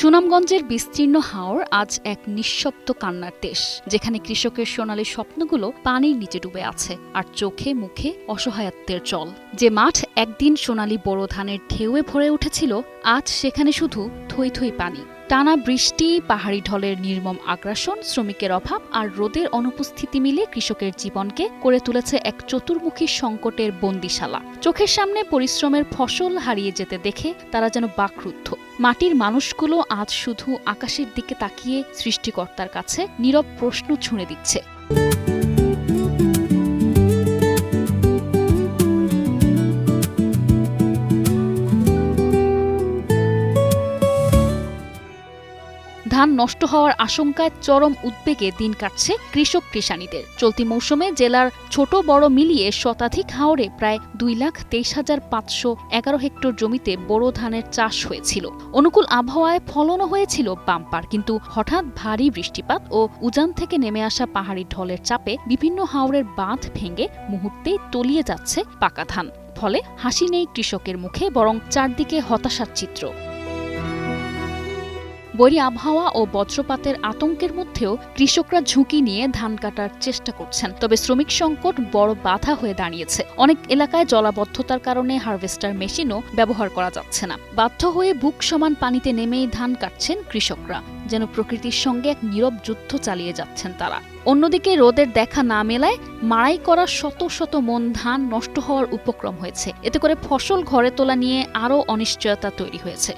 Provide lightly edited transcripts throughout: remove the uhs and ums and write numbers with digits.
সুনামগঞ্জের বিস্তীর্ণ হাওর আজ এক নিঃশব্দ কান্নার দেশ, যেখানে কৃষকের সোনালী স্বপ্নগুলো পানির নিচে ডুবে আছে আর চোখে মুখে অসহায়ত্বের জল। যে মাঠ একদিন সোনালী বোরো ধানের ঢেউয়ে ভরে উঠেছিল, আজ সেখানে শুধু থই থই পানি। টানা বৃষ্টি, পাহাড়ি ঢলের নির্মম আগ্রাসন, শ্রমিকের অভাব আর রোদের অনুপস্থিতি মিলে কৃষকের জীবনকে করে তুলেছে এক চতুর্মুখী সংকটের বন্দিশালা। চোখের সামনে পরিশ্রমের ফসল হারিয়ে যেতে দেখে তারা যেন বাকরুদ্ধ। মাটির মানুষগুলো আজ শুধু আকাশের দিকে তাকিয়ে সৃষ্টিকর্তার কাছে নীরব প্রশ্ন ছুঁড়ে দিচ্ছে। ধান নষ্ট হওয়ার আশঙ্কায় চরম উদ্বেগে দিন কাটছে কৃষক কৃষানীদের। চলতি মৌসুমে জেলার ছোট বড় মিলিয়ে শতাধিক হাওরে প্রায় 2,23,511 হেক্টর জমিতে বোরো ধানের চাষ হয়েছিল। অনুকূল আবহাওয়ায় ফলনও হয়েছিল বাম্পার, কিন্তু হঠাৎ ভারী বৃষ্টিপাত ও উজান থেকে নেমে আসা পাহাড়ি ঢলের চাপে বিভিন্ন হাওরের বাঁধ ভেঙে মুহূর্তেই তলিয়ে যাচ্ছে পাকা ধান। ফলে হাসি নেই কৃষকের মুখে, বরং চারদিকে হতাশার চিত্র। বৈরী আবহাওয়া ও বজ্রপাতের আতঙ্কের মধ্যেও কৃষকরা ঝুঁকি নিয়ে ধান কাটার চেষ্টা করছেন। তবে শ্রমিক সংকট বড় বাধা হয়ে দাঁড়িয়েছে। অনেক এলাকায় জলাবদ্ধতার কারণে হারভেস্টার মেশিনও ব্যবহার করা যাচ্ছে না। বাধ্য হয়ে বুক সমান পানিতে নেমেই ধান কাটছেন কৃষকরা, যেন প্রকৃতির সঙ্গে এক নীরব যুদ্ধ চালিয়ে যাচ্ছেন তারা। অন্যদিকে রোদের দেখা না মেলায় মাড়াই করা শত শত মন ধান নষ্ট হওয়ার উপক্রম হয়েছে। এতে করে ফসল ঘরে তোলা নিয়ে আরও অনিশ্চয়তা তৈরি হয়েছে।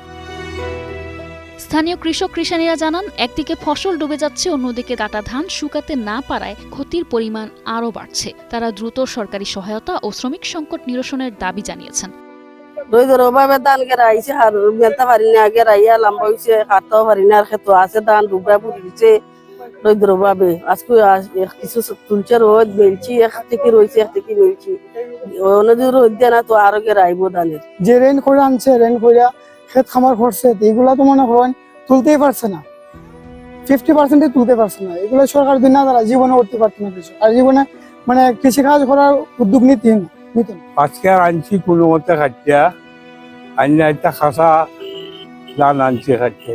স্থানীয় কৃষক কৃষানীরা জানান, একদিকে ফসল ডুবে যাচ্ছে, অন্যদিকে কাটা ধান শুকাতে না পারায় ক্ষতির পরিমাণ আরও বাড়ছে। তারা দ্রুত সরকারি সহায়তা ও শ্রমিক সংকট নিরসনের দাবি জানিয়েছেন। ভাবে ধান গেরাইছে আর মেলতে পারি না, গেরাইয়া লম্বা হয়েছে, কাটতেও পারি না, আর ক্ষেত্র আছে ধান ডুবরা পুড়ে দিচ্ছে ভাবে। আজকে কিছু তুলছে, রোদ মেলছি, এক থেকে রয়েছে, এক থেকে মেলছি। অন্যদিন রোদ দেয় না তো আরো গেরাইব ধানের। যে রেন করে আনছে, রেন করে ক্ষেত খামার করছে, এগুলা তো মনে করেন তুলতেই পারছে না, 50% তুলতে পারছে না। এগুলো সরকার দিন না, তারা জীবনে উঠতে পারতো না কিছু, আর জীবনে মানে কৃষিকাজ করার উদ্যোগ নিত না। আজকে আর আনছি কোনো মতে খাচ্ছা, আইনা একটা খাসা ধান আনছি খাচ্ছে।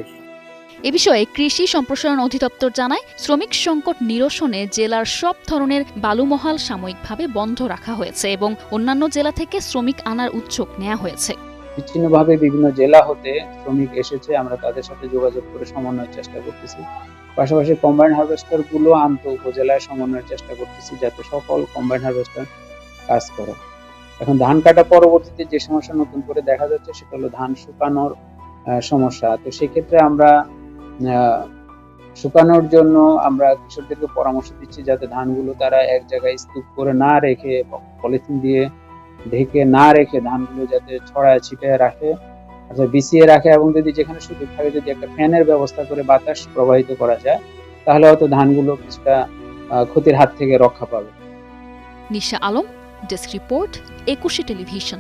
এ বিষয়ে কৃষি সম্প্রসারণ অধিদপ্তর জানায়, শ্রমিক সংকট নিরসনে জেলার সব ধরনের বালুমহাল সাময়িকভাবে বন্ধ রাখা হয়েছে এবং অন্যান্য জেলা থেকে শ্রমিক আনার উদ্যোগ নেওয়া হয়েছে। বিচ্ছিন্নভাবে বিভিন্ন জেলা হতে শ্রমিক এসেছে, আমরা তাদের সাথে যোগাযোগ করে সমন্বয়ের চেষ্টা করতেছি। পাশাপাশি কম্বাইন্ড হারভেস্টার গুলো আন্ত উপজেলায় সমন্বয়ের চেষ্টা করতেছি, যাতে সকল কম্বাইন্ড হারভেস্টার কাজ করে। এখন ধান কাটা পরবর্তীতে যে সমস্যা নতুন করে দেখা যাচ্ছে, সেটা হলো ধান শুকানোর সমস্যা। তো সেক্ষেত্রে আমরা শুকানোর জন্য আমরা কৃষকদেরকে পরামর্শ দিচ্ছি, যাতে ধানগুলো তারা এক জায়গায় স্তূপ করে না রেখে, পলিথিন দিয়ে ঢেকে না রেখে ধানগুলো যাতে ছড়ায় ছিটায় রাখে, অর্থাৎ বিছিয়ে রাখে, এবং যদি যেখানে সুযোগ থাকে যদি একটা ফ্যানের ব্যবস্থা করে বাতাস প্রবাহিত করা যায়, তাহলে হয়তো ধানগুলো কিছুটা ক্ষতির হাত থেকে রক্ষা পাবে। নিশা আলম, ডেস্ক রিপোর্ট, 21 টেলিভিশন।